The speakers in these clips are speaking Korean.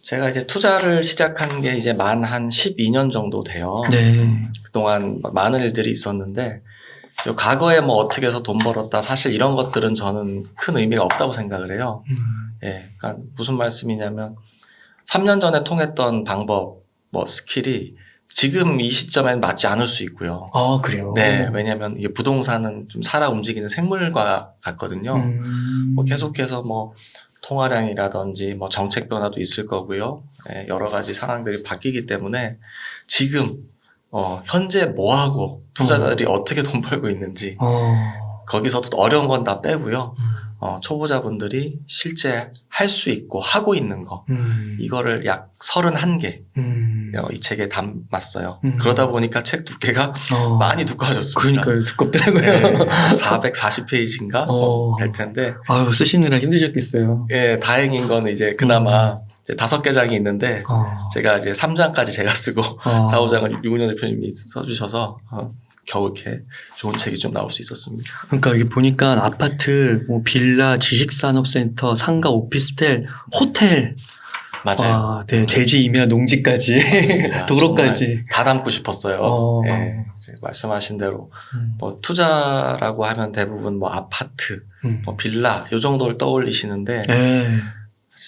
제가 이제 투자를 시작한 게 이제 만 한 12년 정도 돼요. 네. 그동안 많은 일들이 있었는데, 과거에 뭐 어떻게 해서 돈 벌었다, 사실 이런 것들은 저는 큰 의미가 없다고 생각을 해요. 예, 그러니까 무슨 말씀이냐면, 3년 전에 통했던 방법, 뭐 스킬이 지금 이 시점엔 맞지 않을 수 있고요. 아, 그래요? 네, 왜냐면 이게 부동산은 좀 살아 움직이는 생물과 같거든요. 뭐 계속해서 뭐 통화량이라든지 뭐 정책 변화도 있을 거고요. 네, 여러 가지 상황들이 바뀌기 때문에 지금 현재 뭐 하고 투자자들이 어떻게 돈 벌고 있는지 거기서도 어려운 건 다 빼고요. 초보자분들이 실제 할 수 있고 하고 있는 거 이거를 약 31개 이 책에 담았어요. 그러다 보니까 책 두께가 많이 두꺼워졌습니다. 그러니까요. 두껍더라고요. 네, 440페이지인가 될 텐데. 아유, 쓰시느라 힘드셨겠어요. 예, 다행인 건 이제 그나마 이제 5개 장이 있는데 제가 이제 3장까지 제가 쓰고 4, 5장을 유근현 대표님이 써주셔서 겨우 이렇게 좋은 책이 좀 나올 수 있었습니다. 그러니까 여기 보니까 아파트, 뭐 빌라, 지식산업센터, 상가, 오피스텔, 호텔. 맞아요. 네, 대지, 임야, 농지까지, 도로까지 다 담고 싶었어요. 예, 말씀하신 대로 뭐 투자라고 하면 대부분 뭐 아파트, 뭐 빌라 요 정도를 떠올리시는데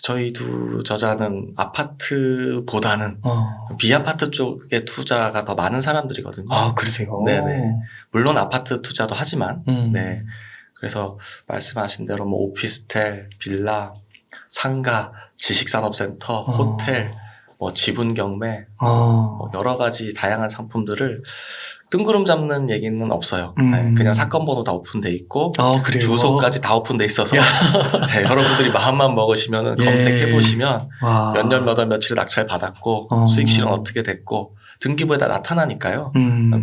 저희 두 저자는 아파트보다는 비아파트 쪽에 투자가 더 많은 사람들이거든요. 아, 그러세요? 네네. 물론 아파트 투자도 하지만, 네. 그래서 말씀하신 대로 뭐 오피스텔, 빌라, 상가, 지식산업센터, 호텔, 뭐 지분 경매, 뭐 여러 가지 다양한 상품들을 뜬구름 잡는 얘기는 없어요. 네, 그냥 사건 번호 다 오픈돼 있고 주소까지 다 오픈돼 있어서 네, 여러분들이 마음만 먹으시면 검색해 보시면 몇 년 몇 월 며칠에 낙찰 받았고 수익 실현 어떻게 됐고 등기부에 다 나타나니까요.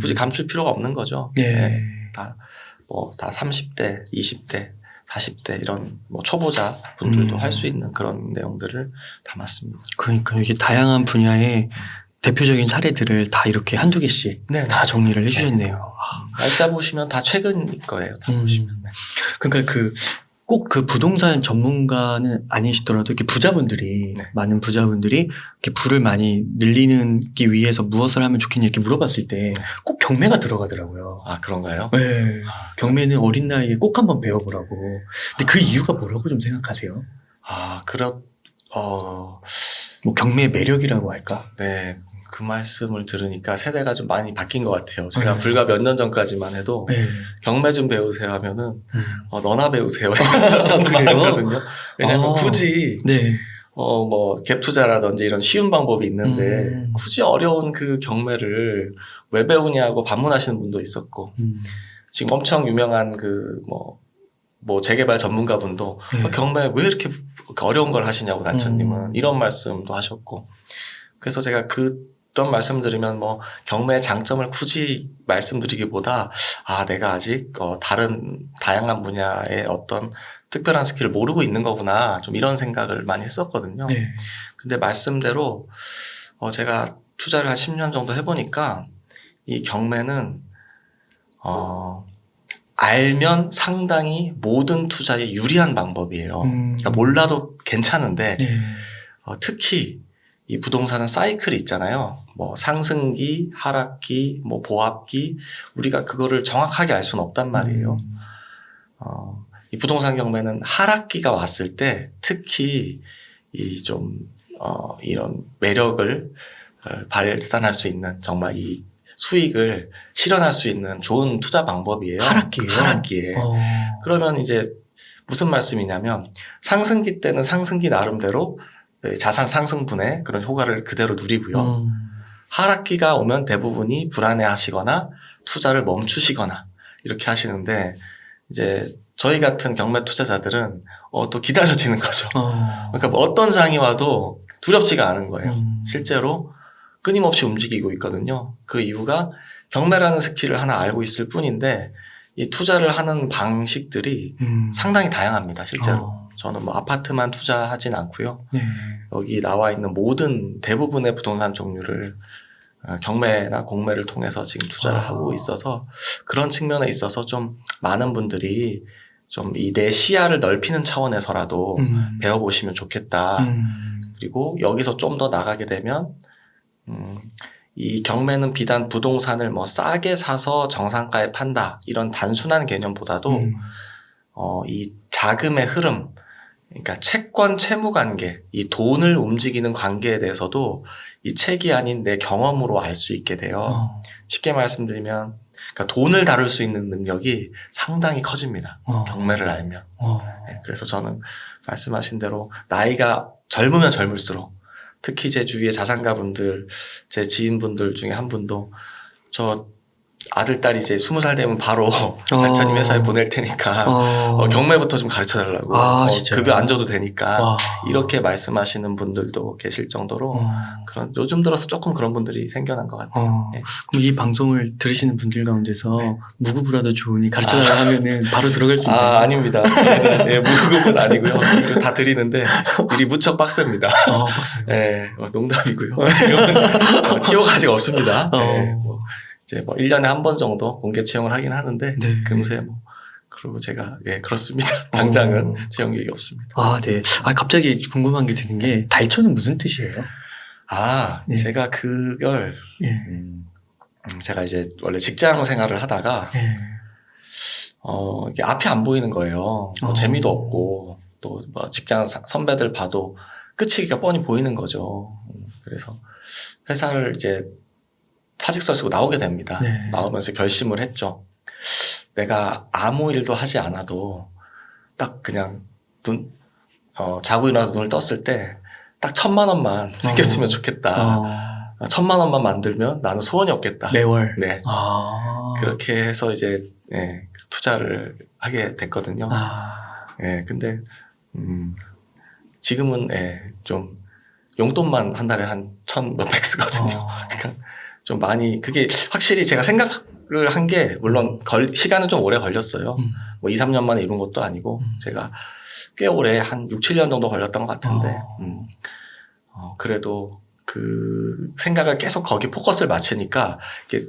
굳이 감출 필요가 없는 거죠. 네, 다 30대, 20대, 40대 이런 뭐 초보자 분들도 할 수 있는 그런 내용들을 담았습니다. 그러니까 이게 다양한 분야의 대표적인 사례들을 다 이렇게 한두 개씩 다 정리를 해주셨네요. 날짜 보시면 다 최근일 거예요. 다 보시면. 그러니까 꼭 그 부동산 전문가는 아니시더라도 이렇게 부자분들이 많은 부자분들이 이렇게 부를 많이 늘리기 위해서 무엇을 하면 좋겠냐 이렇게 물어봤을 때 꼭 경매가 들어가더라고요. 아, 그런가요? 네. 경매는 어린 나이에 꼭 한번 배워보라고. 근데 그 이유가 뭐라고 좀 생각하세요? 뭐 경매의 매력이라고 할까? 네. 그 말씀을 들으니까 세대가 좀 많이 바뀐 것 같아요. 제가 불과 몇 년 전까지만 해도 경매 좀 배우세요 하면은 너나 배우세요 말하거든요. 왜냐하면 굳이 뭐 갭 투자라든지 이런 쉬운 방법이 있는데 굳이 어려운 그 경매를 왜 배우냐고 반문하시는 분도 있었고 지금 엄청 유명한 그 뭐 재개발 전문가분도 경매 왜 이렇게 어려운 걸 하시냐고 단천님은 이런 말씀도 하셨고 그래서 제가 그런 말씀드리면 뭐 경매의 장점을 굳이 말씀드리기보다 내가 아직 다른 다양한 분야의 어떤 특별한 스킬을 모르고 있는 거구나 좀 이런 생각을 많이 했었거든요. 근데 말씀대로 제가 투자를 한 10년 정도 해보니까 이 경매는 알면 상당히 모든 투자에 유리한 방법이에요. 그러니까 몰라도 괜찮은데 특히 이 부동산은 사이클이 있잖아요. 뭐 상승기, 하락기, 뭐 보합기 우리가 그거를 정확하게 알 수는 없단 말이에요. 이 부동산 경매는 하락기가 왔을 때 특히 이런 매력을 발산할 수 있는 정말 이 수익을 실현할 수 있는 좋은 투자 방법이에요. 하락기에. 그러면 이제 무슨 말씀이냐면 상승기 때는 상승기 나름대로 자산 상승분의 그런 효과를 그대로 누리고요. 하락기가 오면 대부분이 불안해하시거나 투자를 멈추시거나 이렇게 하시는데 이제 저희 같은 경매 투자자들은 또 기다려지는 거죠. 그러니까 뭐 어떤 장이 와도 두렵지가 않은 거예요. 실제로 끊임없이 움직이고 있거든요. 그 이유가 경매라는 스킬을 하나 알고 있을 뿐인데 이 투자를 하는 방식들이 상당히 다양합니다. 실제로. 저는 뭐 아파트만 투자하진 않고요. 여기 나와 있는 모든 대부분의 부동산 종류를 경매나 공매를 통해서 지금 투자를 하고 있어서 그런 측면에 있어서 좀 많은 분들이 좀 이 내 시야를 넓히는 차원에서라도 배워보시면 좋겠다. 그리고 여기서 좀 더 나가게 되면 이 경매는 비단 부동산을 뭐 싸게 사서 정상가에 판다 이런 단순한 개념보다도 이 자금의 흐름, 그러니까 채권 채무 관계, 이 돈을 움직이는 관계에 대해서도 이 책이 아닌 내 경험으로 알 수 있게 돼요. 쉽게 말씀드리면 그러니까 돈을 다룰 수 있는 능력이 상당히 커집니다. 경매를 알면. 네, 그래서 저는 말씀하신 대로 나이가 젊으면 젊을수록 특히 제 주위의 자산가분들, 제 지인분들 중에 한 분도 저 아들, 딸이 이제 20살 되면 바로 발차님 회사에 보낼 테니까 경매부터 좀 가르쳐 달라고. 급여 안 줘도 되니까. 이렇게 말씀하시는 분들도 계실 정도로 그런 요즘 들어서 조금 그런 분들이 생겨난 것 같아요. 네. 그럼 이 방송을 들으시는 분들 가운데서 무급이라도 좋으니 가르쳐 달라 하면은 바로 들어갈 수 있나요? 아닙니다. 네, 무급은 아니고요. 다 드리는데 일이 무척 빡셉니다. 빡세요? 네, 농담이고요. 지금은 티오가 아직 없습니다. 네, 이제 뭐 1년에 한 번 정도 공개 채용을 하긴 하는데 네. 금세 뭐 그리고 제가 그렇습니다. 당장은 채용 계획이 없습니다. 네. 갑자기 궁금한 게 드는 게 달초는 무슨 뜻이에요? 네. 제가 그걸 제가 이제 원래 직장 생활을 하다가 이게 앞이 안 보이는 거예요. 뭐 재미도 없고 또 뭐 직장 선배들 봐도 끝이기가 뻔히 보이는 거죠. 그래서 회사를 이제 사직서 쓰고 나오게 됩니다. 네. 나오면서 결심을 했죠. 내가 아무 일도 하지 않아도 딱 그냥 자고 일어나서 눈을 떴을 때 딱 1,000만 원만 생겼으면 좋겠다. 1,000만 원만 만들면 나는 소원이 없겠다. 매월. 네. 그렇게 해서 이제 투자를 하게 됐거든요. 근데 지금은 시금은 용돈만 한 달에 한 1,000몇백 쓰거든요. 그러니까 좀 많이 그게 확실히 제가 생각을 한 게 물론 시간은 좀 오래 걸렸어요. 뭐 2, 3년 만에 이룬 것도 아니고 제가 꽤 오래 한 6, 7년 정도 걸렸던 것 같은데 그래도 그 생각을 계속 거기 포커스를 맞추니까 이게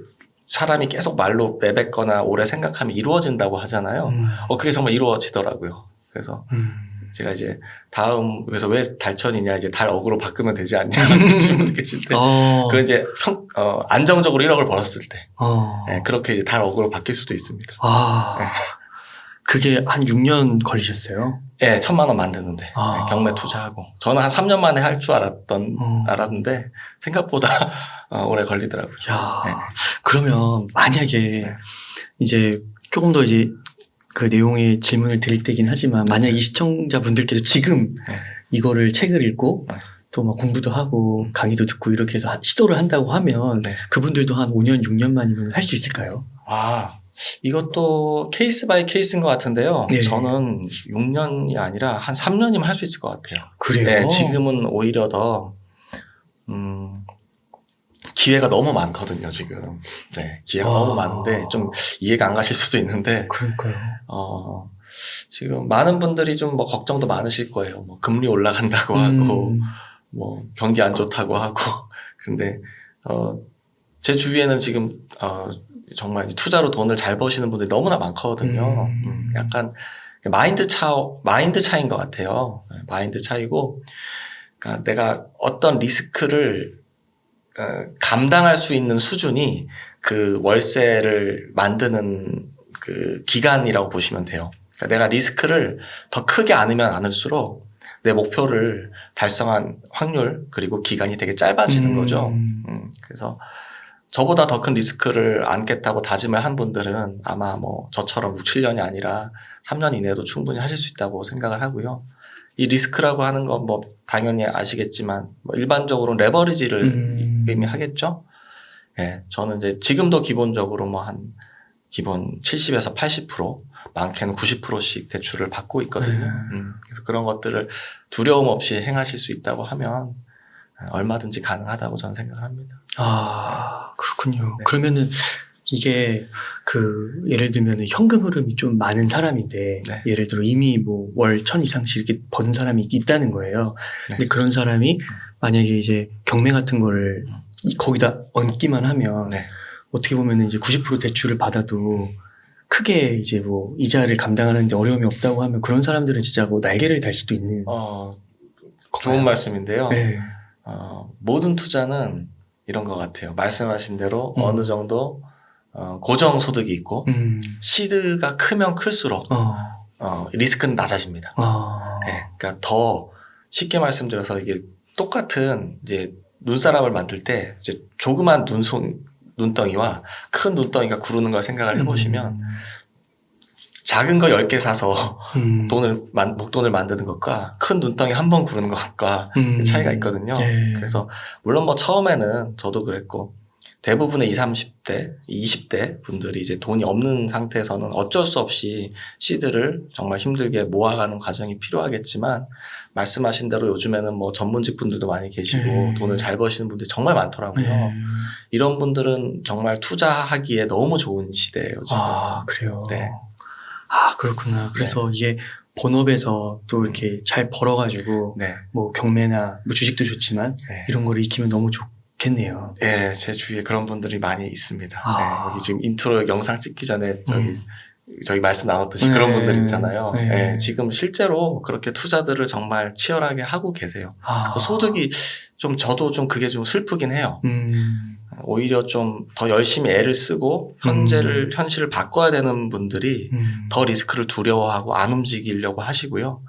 사람이 계속 말로 내뱉거나 오래 생각하면 이루어진다고 하잖아요. 그게 정말 이루어지더라고요. 그래서 제가 이제 그래서 왜 달천이냐, 이제 달억으로 바꾸면 되지 않냐, 하는 분들 계신데, 그 이제 안정적으로 1억을 벌었을 때, 그렇게 이제 달억으로 바뀔 수도 있습니다. 그게 한 6년 걸리셨어요? 네, 1,000만 원 만드는데, 경매 투자하고. 저는 한 3년 만에 할 줄 알았는데, 생각보다 오래 걸리더라고요. 그러면 만약에 이제 조금 더 이제 그 내용의 질문을 드릴 때긴 하지만 만약 이 시청자분들께서 지금 이거를 책을 읽고 또 막 공부도 하고 강의도 듣고 이렇게 해서 시도를 한다고 하면 그분들도 한 5년, 6년 만이면 할 수 있을까요? 이것도 케이스 바이 케이스인 것 같은데요. 저는 6년이 아니라 한 3년이면 할 수 있을 것 같아요. 그래요? 네, 지금은 오히려 더 기회가 너무 많거든요, 지금. 네, 기회가 너무 많은데 좀 이해가 안 가실 수도 있는데. 그러니까요. 지금 많은 분들이 좀 뭐 걱정도 많으실 거예요. 뭐 금리 올라간다고 하고, 뭐 경기 안 좋다고 하고. 근데 제 주위에는 지금 정말 투자로 돈을 잘 버시는 분들이 너무나 많거든요. 약간 마인드 차이인 것 같아요. 마인드 차이고, 그러니까 내가 어떤 리스크를 감당할 수 있는 수준이 그 월세를 만드는 그 기간이라고 보시면 돼요. 그러니까 내가 리스크를 더 크게 안으면 안을수록 내 목표를 달성한 확률 그리고 기간이 되게 짧아지는 거죠. 그래서 저보다 더 큰 리스크를 안겠다고 다짐을 한 분들은 아마 뭐 저처럼 6, 7년이 아니라 3년 이내에도 충분히 하실 수 있다고 생각을 하고요. 이 리스크라고 하는 건 뭐 당연히 아시겠지만 뭐 일반적으로 레버리지를 의미하겠죠. 저는 이제 지금도 기본적으로 뭐 한 기본 70에서 80%, 많게는 90%씩 대출을 받고 있거든요. 그래서 그런 것들을 두려움 없이 행하실 수 있다고 하면 얼마든지 가능하다고 저는 생각을 합니다. 그렇군요. 그러면은 이게 예를 들면 현금 흐름이 좀 많은 사람인데 예를 들어 이미 뭐 월 1,000 이상씩 이렇게 버는 사람이 있다는 거예요. 근데 그런 사람이 만약에 이제 경매 같은 거를 거기다 얹기만 하면 어떻게 보면 이제 90% 대출을 받아도 크게 이제 뭐 이자를 감당하는데 어려움이 없다고 하면 그런 사람들은 진짜 뭐 날개를 달 수도 있는. 좋은 말씀인데요. 네. 모든 투자는 이런 것 같아요. 말씀하신 대로 어느 정도 고정 소득이 있고 시드가 크면 클수록 리스크는 낮아집니다. 네, 그러니까 더 쉽게 말씀드려서 이게 똑같은 이제 눈사람을 만들 때 이제 조그만 눈덩이와 큰 눈덩이가 구르는 걸 생각을 해보시면 작은 거 10개 사서 목돈을 만드는 것과 큰 눈덩이 한 번 구르는 것과 차이가 있거든요. 네. 그래서 물론 뭐 처음에는 저도 그랬고 대부분의 20, 30대, 20대 분들이 이제 돈이 없는 상태에서는 어쩔 수 없이 시드를 정말 힘들게 모아가는 과정이 필요하겠지만 말씀하신 대로 요즘에는 뭐 전문직 분들도 많이 계시고 돈을 잘 버시는 분들이 정말 많더라고요. 이런 분들은 정말 투자하기에 너무 좋은 시대예요, 지금. 아, 그래요? 네. 아, 그렇구나. 그래서 이게 본업에서 또 이렇게 잘 벌어가지고 네. 뭐 경매나 뭐 주식도 좋지만 이런 거를 익히면 너무 좋겠네요. 네, 제 주위에 그런 분들이 많이 있습니다. 아. 네, 여기 지금 인트로 영상 찍기 전에 저희 말씀 나눴듯이 그런 분들 있잖아요. 네, 지금 실제로 그렇게 투자들을 정말 치열하게 하고 계세요. 소득이 저도 좀 그게 좀 슬프긴 해요. 오히려 좀 더 열심히 애를 쓰고 현실을 바꿔야 되는 분들이 더 리스크를 두려워하고 안 움직이려고 하시고요.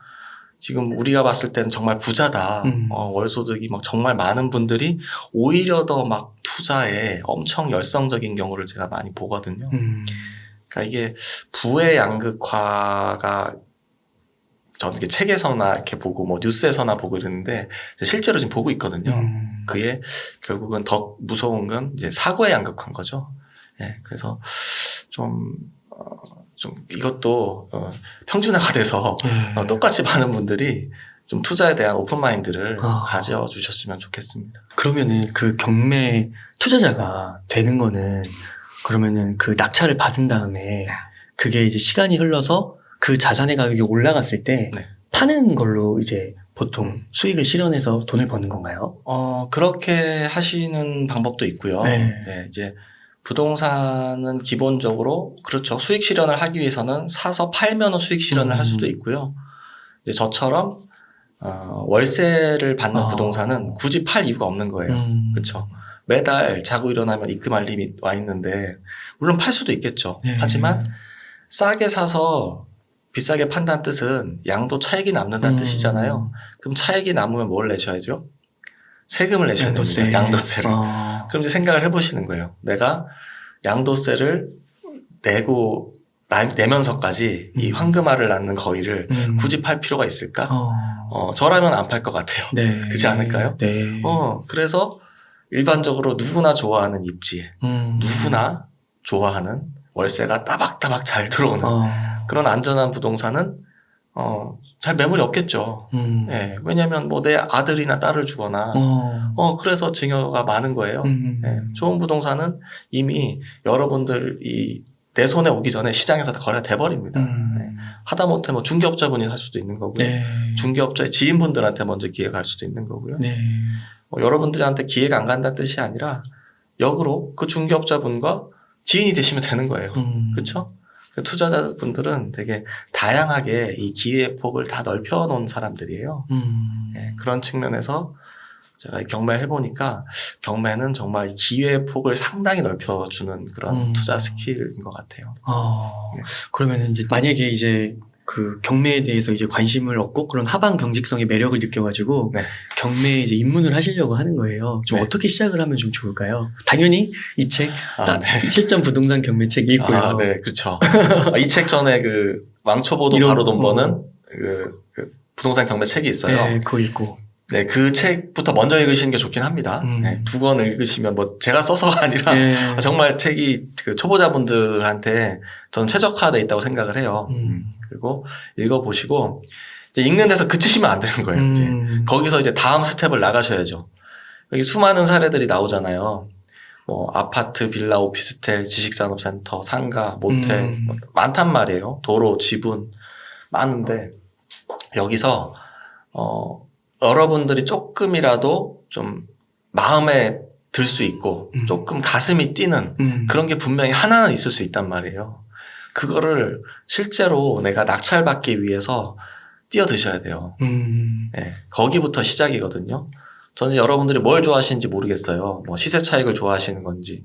지금 우리가 봤을 때는 정말 부자다. 월소득이 막 정말 많은 분들이 오히려 더 막 투자에 엄청 열성적인 경우를 제가 많이 보거든요. 그러니까 이게 부의 양극화가 저는 이렇게 책에서나 이렇게 보고 뭐 뉴스에서나 보고 이러는데 실제로 지금 보고 있거든요. 그게 결국은 더 무서운 건 이제 사고의 양극화인 거죠. 예, 그래서 좀 이것도 평준화가 돼서 똑같이 많은 분들이 좀 투자에 대한 오픈 마인드를 가져주셨으면 좋겠습니다. 그러면은 그 경매 투자자가 되는 거는 그러면은 그 낙찰을 받은 다음에 그게 이제 시간이 흘러서 그 자산의 가격이 올라갔을 때 파는 걸로 이제 보통 수익을 실현해서 돈을 버는 건가요? 그렇게 하시는 방법도 있고요. 네, 이제 부동산은 기본적으로 그렇죠. 수익 실현을 하기 위해서는 사서 팔면 수익 실현을 할 수도 있고요. 이제 저처럼 월세를 받는 부동산은 굳이 팔 이유가 없는 거예요. 그렇죠. 매달 자고 일어나면 입금 알림이 와 있는데 물론 팔 수도 있겠죠. 하지만 싸게 사서 비싸게 판다는 뜻은 양도 차익이 남는다는 뜻이잖아요. 그럼 차익이 남으면 뭘 내셔야죠? 세금을 내셔야 됩니다. 양도세를. 그럼 이제 생각을 해보시는 거예요. 내가 양도세를 내면서까지 이 황금알을 낳는 거위를 굳이 팔 필요가 있을까? 저라면 안 팔 것 같아요. 그렇지 않을까요? 그래서 일반적으로 누구나 좋아하는 입지에 누구나 좋아하는 월세가 따박따박 잘 들어오는 그런 안전한 부동산은 잘 매물이 없겠죠. 예, 왜냐하면 뭐 내 아들이나 딸을 주거나 그래서 증여가 많은 거예요. 예, 좋은 부동산은 이미 여러분들이 내 손에 오기 전에 시장에서 다 거래가 돼버립니다. 예, 하다못해 뭐 중개업자분이 할 수도 있는 거고요. 중개업자의 지인분들한테 먼저 기회가 갈 수도 있는 거고요. 여러분들한테 기회가 안 간다는 뜻이 아니라 역으로 그 중개업자분과 지인이 되시면 되는 거예요. 그렇죠? 투자자분들은 되게 다양하게 이 기회의 폭을 다 넓혀 놓은 사람들이에요. 네, 그런 측면에서 제가 경매를 해보니까 경매는 정말 기회의 폭을 상당히 넓혀주는 그런 투자 스킬인 것 같아요. 네. 그러면은 이제 만약에 이제 그 경매에 대해서 이제 관심을 얻고 그런 하방 경직성의 매력을 느껴가지고 경매에 이제 입문을 하시려고 하는 거예요. 좀 어떻게 시작을 하면 좀 좋을까요? 당연히 이 책 실전 부동산 경매 책 읽고요. 네, 그렇죠. 이 책 전에 그 왕초보도 바로 돈 버는 그 부동산 경매 책이 있어요. 네, 그거 읽고. 네, 그 책부터 먼저 읽으시는 게 좋긴 합니다. 네, 2권 읽으시면 뭐 제가 써서가 아니라 정말 책이 그 초보자분들한테 저는 최적화되어 있다고 생각을 해요. 그리고 읽어보시고 이제 읽는 데서 그치시면 안 되는 거예요. 이제 거기서 이제 다음 스텝을 나가셔야죠. 여기 수많은 사례들이 나오잖아요. 뭐 아파트, 빌라, 오피스텔, 지식산업센터, 상가, 모텔 뭐 많단 말이에요. 도로, 지분 많은데 여기서 여러분들이 조금이라도 좀 마음에 들 수 있고 조금 가슴이 뛰는 그런 게 분명히 하나는 있을 수 있단 말이에요. 그거를 실제로 내가 낙찰받기 위해서 뛰어드셔야 돼요. 네, 거기부터 시작이거든요. 저는 여러분들이 뭘 좋아하시는지 모르겠어요. 뭐 시세 차익을 좋아하시는 건지,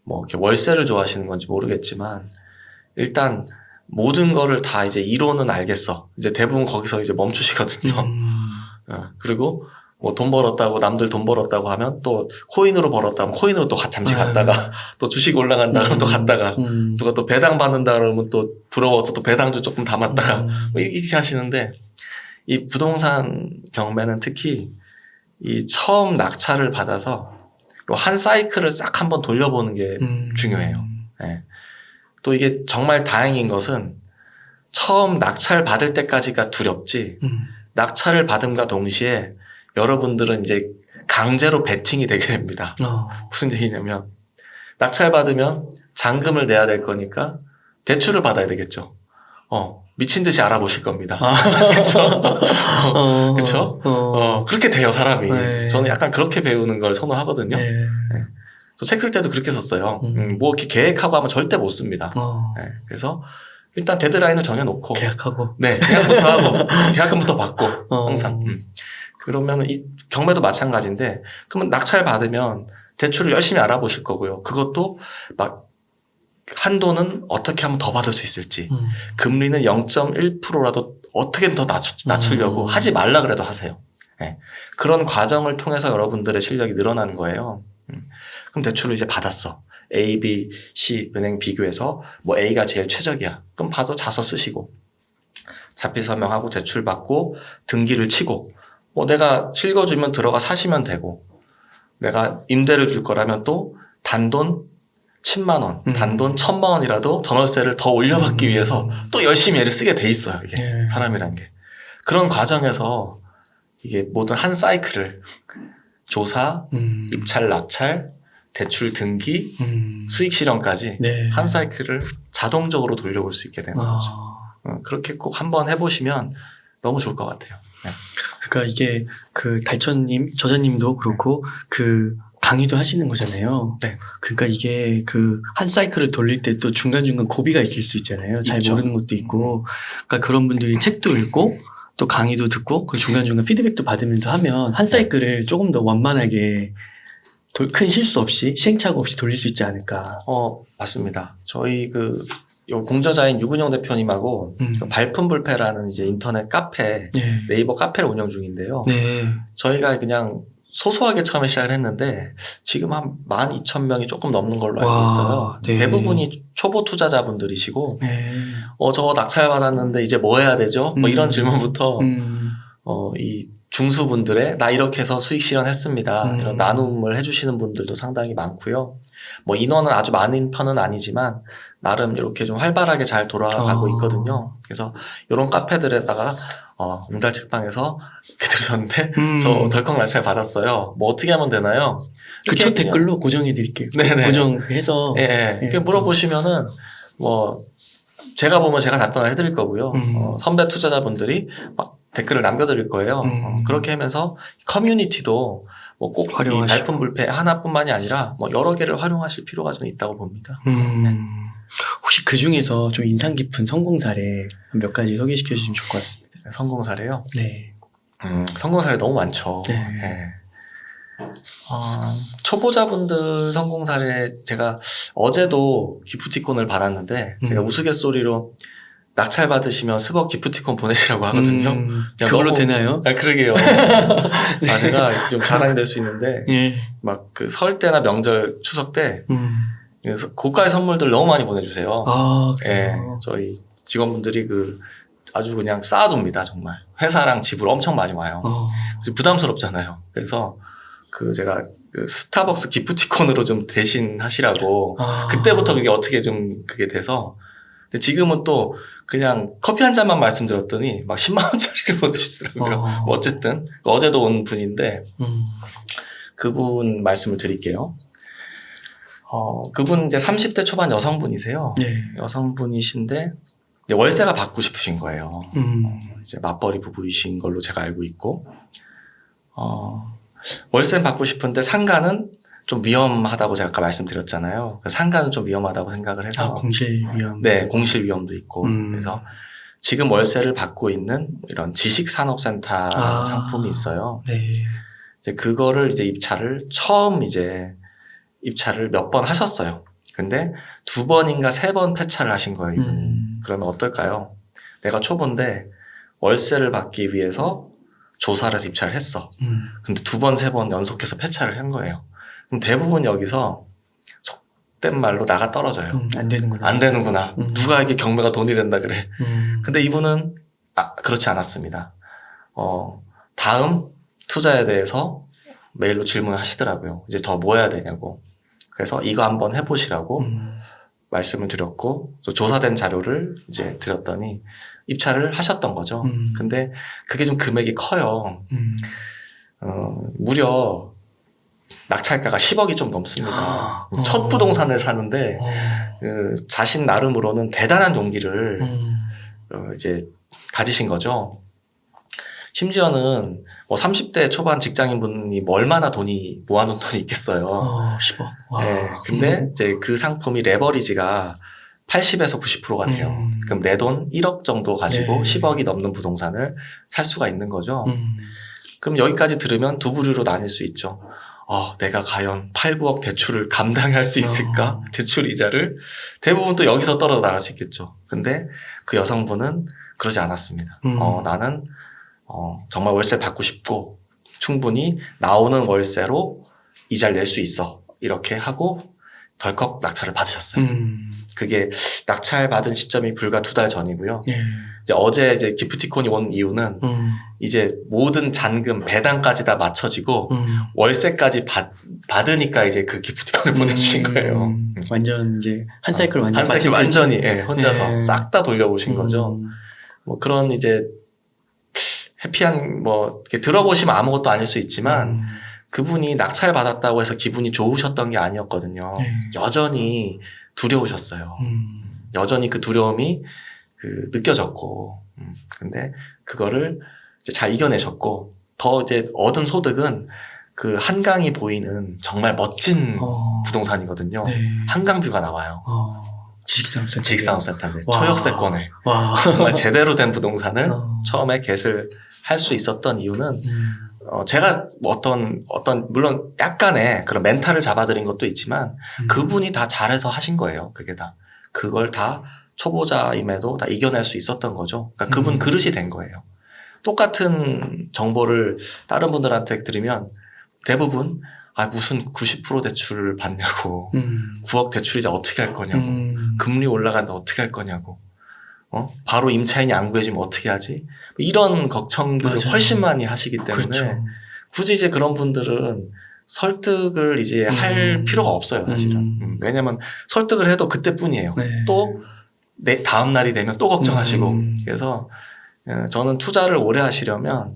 뭐 이렇게 월세를 좋아하시는 건지 모르겠지만, 일단 모든 거를 다 이제 이론은 알겠어. 이제 대부분 거기서 이제 멈추시거든요. 그리고 뭐 돈 벌었다고 남들 돈 벌었다고 하면 또 코인으로 벌었다면 코인으로 또 잠시 갔다가 또 주식 올라간다 그러면 또 갔다가 누가 또 배당 받는다 그러면 또 부러워서 또 배당주 조금 담았다가 뭐 이렇게 하시는데 이 부동산 경매는 특히 이 처음 낙찰을 받아서 한 사이클을 싹 한번 돌려보는 게 중요해요. 네. 또 이게 정말 다행인 것은 처음 낙찰 받을 때까지가 두렵지 낙찰을 받음과 동시에 여러분들은 이제 강제로 베팅이 되게 됩니다. 무슨 얘기냐면 낙찰 받으면 잔금을 내야 될 거니까 대출을 받아야 되겠죠. 미친 듯이 알아보실 겁니다. 그렇죠? 그렇죠? 그렇게 돼요, 사람이. 네. 저는 약간 그렇게 배우는 걸 선호하거든요. 네. 네. 저 책 쓸 때도 그렇게 썼어요. 뭐 이렇게 계획하고 하면 절대 못 씁니다. 네. 그래서 일단 데드라인을 정해놓고 계약하고 네, 계약부터 하고 계약금부터 받고 항상. 그러면 이 경매도 마찬가지인데 그러면 낙찰 받으면 대출을 열심히 알아보실 거고요. 그것도 막 한도는 어떻게 하면 더 받을 수 있을지 금리는 0.1%라도 어떻게든 더 낮추려고 하지 말라 그래도 하세요. 네. 그런 과정을 통해서 여러분들의 실력이 늘어나는 거예요. 그럼 대출을 이제 받았어. A, B, C 은행 비교해서 뭐 A가 제일 최적이야. 그럼 봐서 자서 쓰시고 자필 서명하고 대출 받고 등기를 치고 뭐 내가 실거주면 들어가 사시면 되고 내가 임대를 줄 거라면 또 단돈 10만 원, 단돈 1000만 원이라도 전월세를 더 올려받기 위해서 또 열심히 애를 쓰게 돼 있어요. 이게 사람이란 게. 그런 과정에서 이게 모든 한 사이클을 조사, 입찰, 낙찰, 대출 등기, 수익 실현까지 네. 한 사이클을 자동적으로 돌려볼 수 있게 되는 거죠. 그렇게 꼭 한번 해보시면 너무 좋을 것 같아요. 네. 그러니까 이게 그 달천님, 저자님도 그렇고 그 강의도 하시는 거잖아요. 네. 그러니까 이게 그 한 사이클을 돌릴 때 또 중간중간 고비가 있을 수 있잖아요. 잘 있죠. 모르는 것도 있고. 그러니까 그런 분들이 책도 읽고 또 강의도 듣고 그 중간중간 피드백도 받으면서 하면 한 사이클을 조금 더 완만하게 큰 실수 없이 시행착오 없이 돌릴 수 있지 않을까. 맞습니다. 저희 요 공저자인 유근영 대표님하고 그 발품불패라는 이제 인터넷 카페, 네. 네이버 카페를 운영 중인데요. 네. 저희가 그냥 소소하게 처음에 시작을 했는데 지금 한 12,000명이 조금 넘는 걸로 알고 와, 있어요. 네. 대부분이 초보 투자자분들이시고 네. 저 낙찰 받았는데 이제 뭐 해야 되죠? 뭐 이런 질문부터 이 중수분들의 나 이렇게 해서 수익 실현했습니다. 이런 나눔을 해주시는 분들도 상당히 많고요. 뭐 인원은 아주 많은 편은 아니지만 나름 이렇게 좀 활발하게 잘 돌아가고 있거든요. 그래서 이런 카페들에다가 웅달 책방에서 이렇게 들으셨는데 저 덜컥 낙찰 받았어요. 뭐 어떻게 하면 되나요? 그쵸, 댓글로 고정해 드릴게요. 네네. 고정해서. 예, 이렇게 물어보시면은 뭐 제가 보면 제가 답변을 해드릴 거고요. 선배 투자자분들이 막 댓글을 남겨드릴 거예요. 그렇게 하면서 커뮤니티도 뭐 꼭 이 발품불패 하나뿐만이 아니라 뭐 여러 개를 활용하실 필요가 좀 있다고 봅니다. 네. 혹시 그 중에서 좀 인상 깊은 성공 사례 몇 가지 소개시켜 주시면 좋을 것 같습니다. 성공 사례요? 네. 성공 사례 너무 많죠. 네. 네. 초보자분들 성공 사례 제가 어제도 기프티콘을 받았는데 제가 우스갯소리로 낙찰 받으시면 스벅 기프티콘 보내시라고 하거든요. 그걸로 되나요? 그러게요. 네. 제가 좀 자랑이 될 수 있는데 예. 막 그 설 때나 명절 추석 때 그래서 고가의 선물들 너무 많이 보내주세요. 예, 저희 직원분들이 아주 그냥 쌓아둡니다, 정말. 회사랑 집을 엄청 많이 와요. 그래서 부담스럽잖아요. 그래서 제가 스타벅스 기프티콘으로 좀 대신 하시라고 그때부터 그게 어떻게 좀 그게 돼서 근데 지금은 또 그냥 커피 한 잔만 말씀드렸더니 막 10만 원짜리를 보내주시더라고요. 뭐 어쨌든 어제도 온 분인데 그분 말씀을 드릴게요. 그분 이제 30대 초반 여성분이세요. 네. 여성분이신데 월세가 받고 싶으신 거예요. 이제 맞벌이 부부이신 걸로 제가 알고 있고 월세는 받고 싶은데 상가는 좀 위험하다고 제가 아까 말씀드렸잖아요. 상가는 좀 위험하다고 생각을 해서 공실 위험. 네, 공실 위험도 있고 그래서 지금 월세를 받고 있는 이런 지식산업센터 상품이 있어요. 네. 이제 그거를 이제 처음 입찰을 몇 번 하셨어요. 근데 2번인가 3번 폐차를 하신 거예요, 이분이. 그러면 어떨까요? 내가 초보인데 월세를 받기 위해서 조사를 해서 입찰을 했어. 근데 2번, 3번 연속해서 폐차를 한 거예요. 그럼 대부분 여기서 속된 말로 나가 떨어져요. 안 되는구나. 안 되는구나. 누가 이게 경매가 돈이 된다 그래. 근데 이분은 그렇지 않았습니다. 다음 투자에 대해서 메일로 질문을 하시더라고요. 이제 더 뭐 해야 되냐고. 그래서 이거 한번 해보시라고 말씀을 드렸고, 또 조사된 자료를 이제 드렸더니 입찰을 하셨던 거죠. 근데 그게 좀 금액이 커요. 무려 낙찰가가 10억이 좀 넘습니다. 첫 부동산을 사는데 자신 나름으로는 대단한 용기를 이제 가지신 거죠. 심지어는 뭐 30대 초반 직장인분이 뭐 얼마나 모아놓은 돈이 있겠어요. 10억. 와. 네, 근데 이제 그 상품이 레버리지가 80에서 90%가 돼요. 그럼 내 돈 1억 정도 가지고 네. 10억이 넘는 부동산을 살 수가 있는 거죠. 그럼 여기까지 들으면 두 부류로 나뉠 수 있죠. 내가 과연 8, 9억 대출을 감당할 수 있을까? 대출 이자를. 대부분 또 여기서 떨어져 나갈 수 있겠죠. 근데 그 여성분은 그러지 않았습니다. 나는 정말 월세 받고 싶고 충분히 나오는 월세로 이자를 낼 수 있어. 이렇게 하고 덜컥 낙찰을 받으셨어요. 그게 낙찰 받은 시점이 불과 2달 전이고요. 예. 이제 어제 기프티콘이 온 이유는 이제 모든 잔금 배당까지 다 맞춰지고 월세까지 받으니까 이제 그 기프티콘을 보내주신 거예요. 완전 이제 한 사이클 완전히 혼자서 예. 싹 다 돌려보신 거죠. 뭐 그런 이제 해피한 이렇게 들어보시면 아무것도 아닐 수 있지만 그분이 낙찰 받았다고 해서 기분이 좋으셨던 게 아니었거든요. 여전히 두려우셨어요. 여전히 그 두려움이 느껴졌고, 근데 그거를 이제 잘 이겨내셨고, 더 이제 얻은 소득은 그 한강이 보이는 정말 멋진 부동산이거든요. 네. 한강뷰가 나와요. 지식산업센터인데 초역세권에 정말 제대로 된 부동산을 처음에 겟을 할 수 있었던 이유는 제가 물론 약간의 그런 멘탈을 잡아드린 것도 있지만 그분이 다 잘해서 하신 거예요. 그걸 다 초보자임에도 다 이겨낼 수 있었던 거죠. 그러니까 그분 그릇이 된 거예요. 똑같은 정보를 다른 분들한테 들으면 대부분 무슨 90% 대출을 받냐고 9억 대출이자 어떻게 할 거냐고 금리 올라간다 어떻게 할 거냐고 바로 임차인이 안 구해지면 어떻게 하지? 이런 걱정들을 맞아요. 훨씬 많이 하시기 때문에 그렇죠. 굳이 이제 그런 분들은 설득을 이제 할 필요가 없어요, 사실은. 왜냐면 설득을 해도 그때뿐이에요. 네. 또 다음 날이 되면 또 걱정하시고. 그래서 저는 투자를 오래 하시려면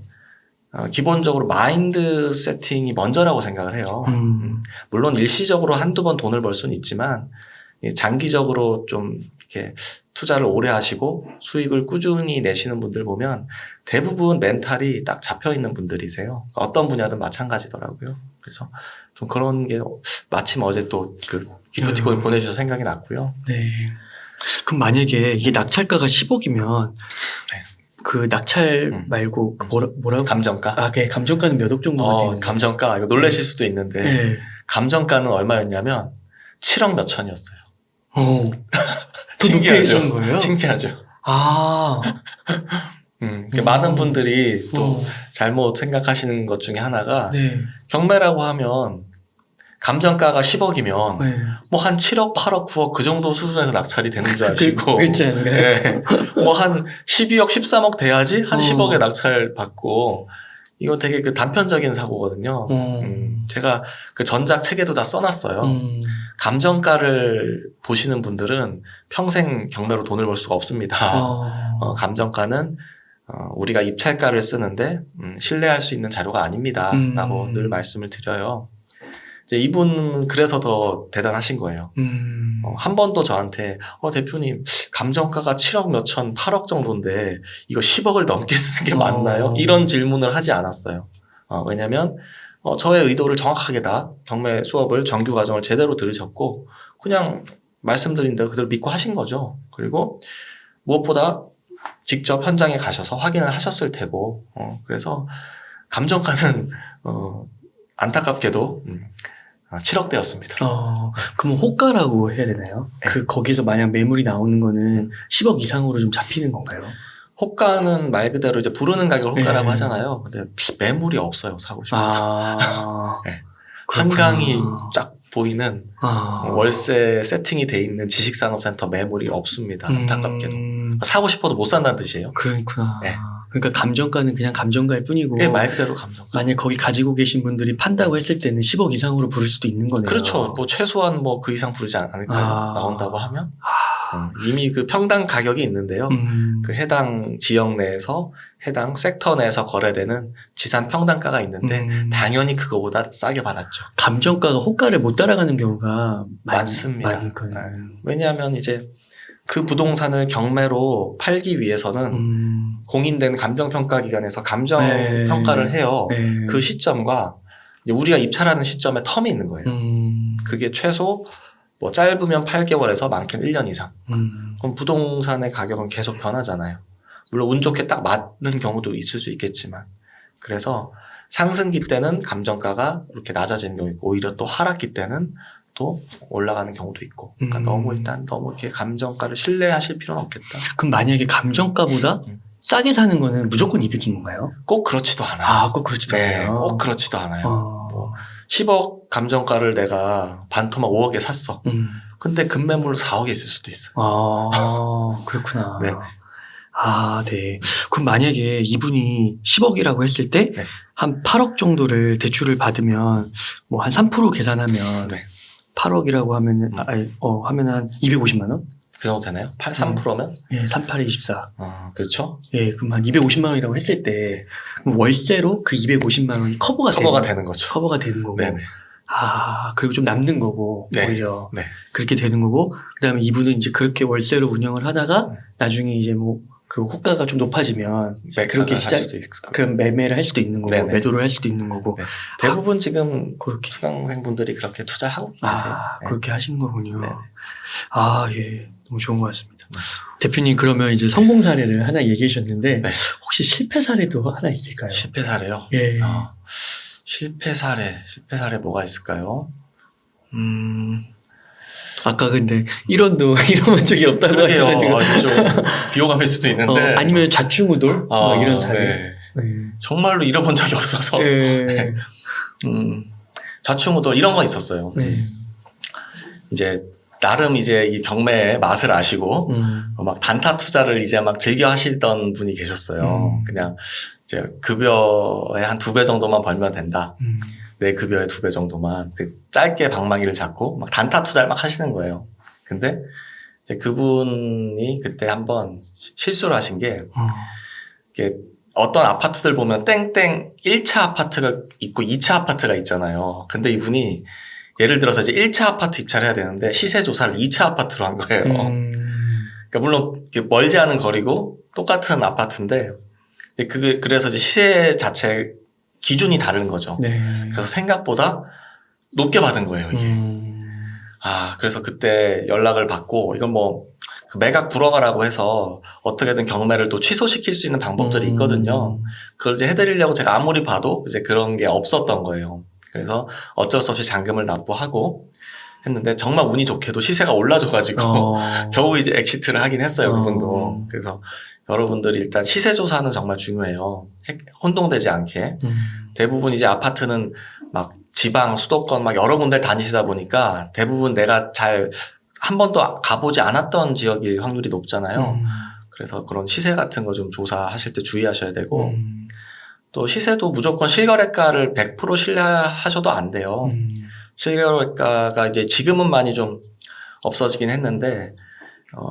기본적으로 마인드 세팅이 먼저라고 생각을 해요. 물론 일시적으로 한두 번 돈을 벌 수는 있지만 장기적으로 좀 이렇게 투자를 오래 하시고 수익을 꾸준히 내시는 분들 보면 대부분 멘탈이 딱 잡혀 있는 분들이세요. 어떤 분야든 마찬가지더라고요. 그래서 좀 그런 게 마침 어제 또 그 기프티콘을 보내주셔서 생각이 났고요. 네. 그럼 만약에 이게 낙찰가가 10억이면 그 낙찰 말고 뭐라고? 감정가? 네. 감정가는 몇 억 정도가 되는 거예요? 감정가 이거 놀라실 수도 있는데 네. 감정가는 얼마였냐면 7억 몇 천이었어요. 더 높게 해준 거예요? 신기하죠. 많은 분들이 또 잘못 생각하시는 것 중에 하나가 네. 경매라고 하면 감정가가 10억이면 네. 뭐 한 7억, 8억, 9억 그 정도 수준에서 낙찰이 되는 줄 아시고 그렇지 않은가요? 뭐 한 12억, 13억 돼야지 한 10억에 낙찰 받고 이거 되게 단편적인 사고거든요. 제가 그 전작 책에도 다 써놨어요. 감정가를 보시는 분들은 평생 경매로 돈을 벌 수가 없습니다. 감정가는 우리가 입찰가를 쓰는데 신뢰할 수 있는 자료가 아닙니다. 라고 늘 말씀을 드려요. 이제 이분은 그래서 더 대단하신 거예요. 한 번도 저한테 대표님 감정가가 7억 몇천 8억 정도인데 이거 10억을 넘게 쓰는 게 맞나요? 이런 질문을 하지 않았어요. 왜냐면 저의 의도를 정확하게 다 경매 수업을 정규 과정을 제대로 들으셨고 그냥 말씀드린 대로 그대로 믿고 하신 거죠. 그리고 무엇보다 직접 현장에 가셔서 확인을 하셨을 테고, 그래서 감정가는 안타깝게도 7억대였습니다. 그럼 호가라고 해야 되나요? 네. 거기서 만약 매물이 나오는 거는 10억 이상으로 좀 잡히는 건가요? 호가는 말 그대로 이제 부르는 가격을 호가라고 네. 하잖아요. 근데 매물이 없어요, 사고 싶은 거. 네. 그렇구나. 한강이 쫙 보이는 월세 세팅이 돼 있는 지식산업센터 매물이 없습니다. 안타깝게도. 사고 싶어도 못 산다는 뜻이에요. 그렇구나. 네. 그러니까 감정가는 그냥 감정가일 뿐이고. 네, 말 그대로 감정가. 만약 거기 가지고 계신 분들이 판다고 했을 때는 10억 이상으로 부를 수도 있는 거네요. 그렇죠. 뭐 최소한 뭐 그 이상 부르지 않을까요? 나온다고 하면. 이미 그 평당 가격이 있는데요. 그 해당 지역 내에서 해당 섹터 내에서 거래되는 지산 평당가가 있는데 당연히 그거보다 싸게 받았죠. 감정가가 호가를 못 따라가는 경우가 많습니다. 많거든요. 왜냐하면 이제 그 부동산을 경매로 팔기 위해서는 공인된 감정평가기관에서 감정평가를 해요. 네. 그 시점과 이제 우리가 입찰하는 시점에 텀이 있는 거예요. 그게 최소 뭐 짧으면 8개월에서 많게는 1년 이상. 그럼 부동산의 가격은 계속 변하잖아요. 물론 운 좋게 딱 맞는 경우도 있을 수 있겠지만. 그래서 상승기 때는 감정가가 이렇게 낮아지는 경우 있고 오히려 또 하락기 때는 또 올라가는 경우도 있고. 그러니까 너무 이렇게 감정가를 신뢰하실 필요는 없겠다. 그럼 만약에 감정가보다 싸게 사는 거는 무조건 이득인 건가요? 꼭 그렇지도 않아요. 꼭 그렇지도 네, 않아요. 꼭 그렇지도 않아요. 10억 감정가를 내가 반토막 5억에 샀어. 근데 급매물로 4억에 있을 수도 있어. 그렇구나. 네. 네. 그럼 만약에 이분이 10억이라고 했을 때, 네. 한 8억 정도를 대출을 받으면, 뭐 한 3% 계산하면, 네. 8억이라고 하면은, 하면 한 250만원? 그 정도 되나요? 3%면? 예, 38에 24. 그렇죠. 예, 그럼 한 250만원이라고 했을 때, 그럼 월세로 그 250만원이 커버가 되는 거죠. 커버가 되는 거고. 네네. 그리고 좀 남는 거고, 네. 오히려. 네. 그렇게 되는 거고, 그 다음에 이분은 이제 그렇게 월세로 운영을 하다가, 나중에 이제 뭐, 그 호가가 좀 높아지면, 그렇게 그럼 매매를 할 수도 있는 거고, 네네. 매도를 할 수도 있는 거고. 네. 대부분 지금 그렇게. 수강생분들이 그렇게 투자하고 계세요. 네. 그렇게 하신 거군요. 네네. 예. 너무 좋은 것 같습니다. 대표님, 그러면 이제 성공 사례를 하나 얘기해 주셨는데, 네. 혹시 실패 사례도 하나 있을까요? 실패 사례요? 예. 실패 사례 뭐가 있을까요? 아까 근데 1원도 잃어본 적이 없다고 그러게요. 하셔가지고. 좀 비호감일 수도 있는데. 아니면 좌충우돌? 이런 사례. 네. 정말로 잃어본 적이 없어서. 네. 좌충우돌 이런 건 있었어요. 네. 이제 나름 이제 이 경매의 맛을 아시고 막 단타 투자를 이제 막 즐겨 하시던 분이 계셨어요. 그냥 이제 급여의 한 2배 정도만 벌면 된다. 내 급여의 2배 정도만. 짧게 방망이를 잡고 막 단타 투자를 막 하시는 거예요. 근데 이제 그분이 그때 한번 실수를 하신 게 이게 어떤 아파트들 보면 땡땡 1차 아파트가 있고 2차 아파트가 있잖아요. 근데 이분이 예를 들어서 이제 1차 아파트 입찰해야 되는데 시세 조사를 2차 아파트로 한 거예요. 그러니까 물론 멀지 않은 거리고 똑같은 아파트인데 그래서 이제 시세 자체 기준이 다른 거죠. 네. 그래서 생각보다 높게 받은 거예요, 이게. 그래서 그때 연락을 받고 이건 뭐 매각 불허가라고 해서 어떻게든 경매를 또 취소시킬 수 있는 방법들이 있거든요. 그걸 이제 해드리려고 제가 아무리 봐도 이제 그런 게 없었던 거예요. 그래서 어쩔 수 없이 잔금을 납부하고 했는데 정말 운이 좋게도 시세가 올라줘가지고 겨우 이제 엑시트를 하긴 했어요, 그분도. 그래서 여러분들이 일단 시세 조사는 정말 중요해요. 혼동되지 않게. 대부분 이제 아파트는 막 지방, 수도권 막 여러 군데 다니시다 보니까 대부분 내가 잘 한 번도 가보지 않았던 지역일 확률이 높잖아요. 그래서 그런 시세 같은 거 좀 조사하실 때 주의하셔야 되고 또 시세도 무조건 실거래가를 100% 신뢰하셔도 안 돼요. 실거래가가 이제 지금은 많이 좀 없어지긴 했는데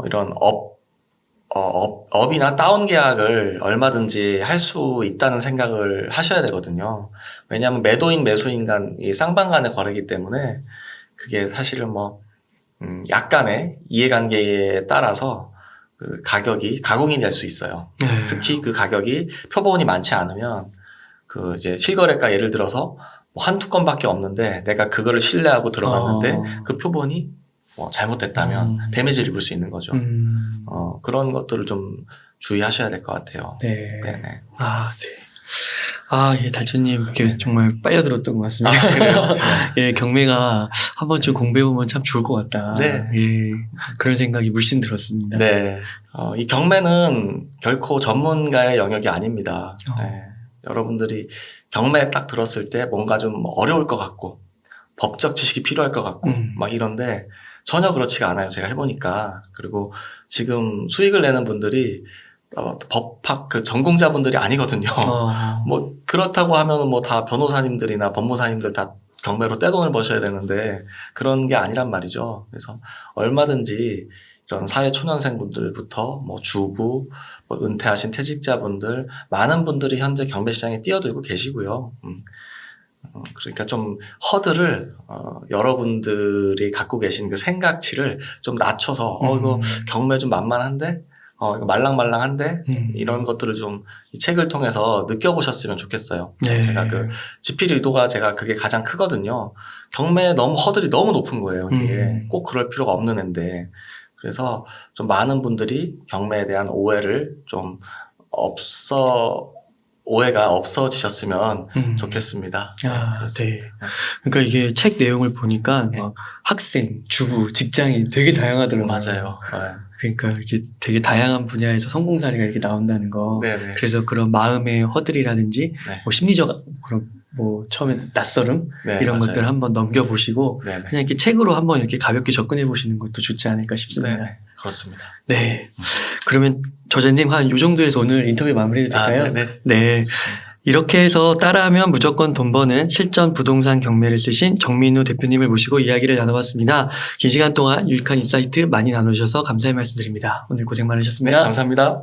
이런 업이나 다운 계약을 얼마든지 할 수 있다는 생각을 하셔야 되거든요. 왜냐하면 매도인 매수인 간 쌍방 간의 거래이기 때문에 그게 사실은 뭐 약간의 이해관계에 따라서 그 가격이 가공이 될 수 있어요. 특히 그 가격이 표본이 많지 않으면 그 이제 실거래가 예를 들어서 뭐 한두 건밖에 없는데 내가 그거를 신뢰하고 들어갔는데 그 표본이 뭐 잘못됐다면 데미지를 입을 수 있는 거죠. 그런 것들을 좀 주의하셔야 될 것 같아요. 네. 네네. 아, 네. 아, 예, 달천님, 이렇게 정말 빨려들었던 것 같습니다. 아, 그래요? 예, 경매가 한 번쯤 공부해보면 참 좋을 것 같다. 네. 예, 그런 생각이 물씬 들었습니다. 네. 이 경매는 결코 전문가의 영역이 아닙니다. 네. 여러분들이 경매 딱 들었을 때 뭔가 좀 어려울 것 같고, 법적 지식이 필요할 것 같고, 막 이런데 전혀 그렇지가 않아요. 제가 해보니까. 그리고 지금 수익을 내는 분들이 법학 그 전공자분들이 아니거든요. 뭐 그렇다고 하면은 뭐 다 변호사님들이나 법무사님들 다 경매로 떼돈을 버셔야 되는데 그런 게 아니란 말이죠. 그래서 얼마든지 이런 사회 초년생분들부터 뭐 주부, 뭐 은퇴하신 퇴직자분들 많은 분들이 현재 경매 시장에 뛰어들고 계시고요. 그러니까 좀 허들을 여러분들이 갖고 계신 그 생각치를 좀 낮춰서 이거 경매 좀 만만한데 이거 말랑말랑한데 이런 것들을 좀 이 책을 통해서 느껴보셨으면 좋겠어요. 네. 제가 그 지필 의도가 제가 그게 가장 크거든요. 경매에 너무 허들이 너무 높은 거예요. 이게 꼭 그럴 필요가 없는 앤데 그래서 좀 많은 분들이 경매에 대한 오해를 좀 오해가 없어지셨으면 좋겠습니다. 아, 네. 그러니까 이게 책 내용을 보니까 막 학생, 주부, 직장인 되게 다양하더라고요. 맞아요. 네. 그러니까 이게 되게 다양한 분야에서 성공 사례가 이렇게 나온다는 거. 네네. 그래서 그런 마음의 허들이라든지 네. 뭐 심리적 그런 뭐 처음에 낯설음 네, 이런 맞아요. 것들을 한번 넘겨보시고 네네. 그냥 이렇게 책으로 한번 이렇게 가볍게 접근해 보시는 것도 좋지 않을까 싶습니다. 네네. 그렇습니다. 네. 그러면 저자님 한 요 정도에서 오늘 인터뷰 마무리해도 될까요? 네네. 네. 이렇게 해서 따라하면 무조건 돈 버는 실전 부동산 경매를 쓰신 정민우 대표님을 모시고 이야기를 나눠봤습니다. 긴 시간 동안 유익한 인사이트 많이 나누셔서 감사의 말씀드립니다. 오늘 고생 네, 많으셨습니다. 감사합니다.